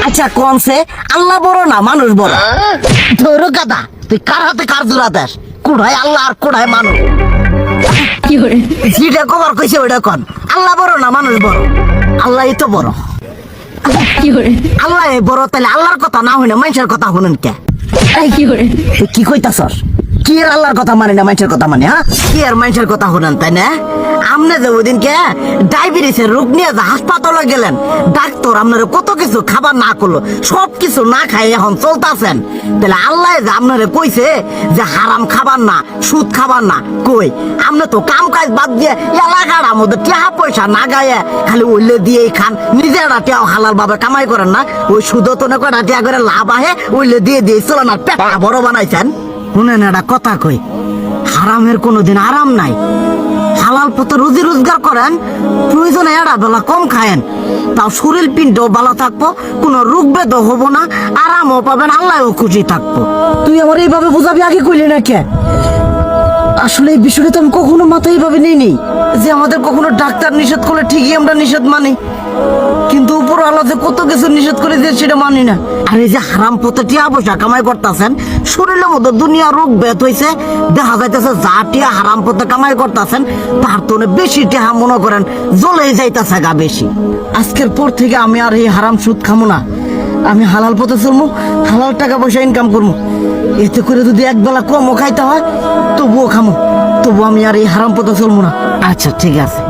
আচ্ছা কোনছে আল্লাহ বড় না মানুষ বড়? ধরো গাদা, তুই কার হাতে কার জোড়া দেশ? কোড়ায় আল্লাহ আর কোড়ায় মানুষ। যেটা কবার কইছে ওইটা কন। আল্লাহ বড় না মানুষ বড়? আল্লাহই তো বড়। আল্লাহ বড়, তাহলে আল্লাহর কথা না হইনা মানুষের কথা শুনেন কে? তুই কি কইতাছস? কি আর আল্লাহর কথা মানে না মানুষের কথা মানে? হ্যাঁ, কি আর মানুষের কথা শুনেন তাই না? আমনে যে ওই দিনকে ডায়াবেটিসের রোগ নিয়ে যে হাসপাতালে গেলেন, ডাক্তার আপনার কত কিছু খাবার না করলো, সব কিছু না খাই এখন চলতেছেন। তাহলে আল্লাহ যে আপনারে কইছে যে হারাম খাবার না, সুদ খাবার না, কই আপনি তো কাম কাজ বাদ দিয়ে এলাকার আমাদের টাকা পয়সা না গায়ে খালি ওইলে দিয়েই খান, নিজেরা টেও হালাল ভাবে কামাই করেন না, ওই সুদও তো না করে টিয়া করে লাভ আহে ওইলে দিয়ে দিয়ে চলেন আর পেটটা বড় বানাইছেন। শুনেন একটা কথা কই, হারামের কোনোদিন আরাম নাই। হালাল পথে রুজি রোজগার করেন, প্রয়োজনে এড়া বেলা কম খায়েন, তাও শরীর পিণ্ডও ভালো থাকবো, কোনো রোগ বেদও হবো না, আরামও পাবেন, আল্লাহও খুশি থাকবো। তুই আমার এইভাবে বুঝাবি আগে কইলি না কে? আসলে এই বিষয়টা তো আমি কখনো মাথায় এইভাবে নিইনি যে আমাদের কখনো ডাক্তার নিষেধ করলে ঠিকই আমরা নিষেধ মানি, কিন্তু উপর আল্লাহ যে কত কিছু নিষেধ করে দিয়ে সেটা মানি না। আর এই যে হারাম পথে টিয়া পয়সা কামাই করতেছেন, শরীরের মধ্যে দুনিয়া রোগ ব্যাত হয়েছে, দেখা যাইতেছে যা টিয়া হারাম পথে কামাই করতেছেন তার তো বেশি টিয়া মনে করেন জ্বলে যাইতেছে গা বেশি। আজকের পর থেকে আমি আর এই হারাম সুদ খামো না, আমি হালাল পথে চলবো, হালাল টাকা পয়সা ইনকাম করবো। এতে করে যদি একবেলা কমও খাইতে হয় তবুও খামো, তবু আমি আর এই হারাম পথে চলবো না। আচ্ছা ঠিক আছে।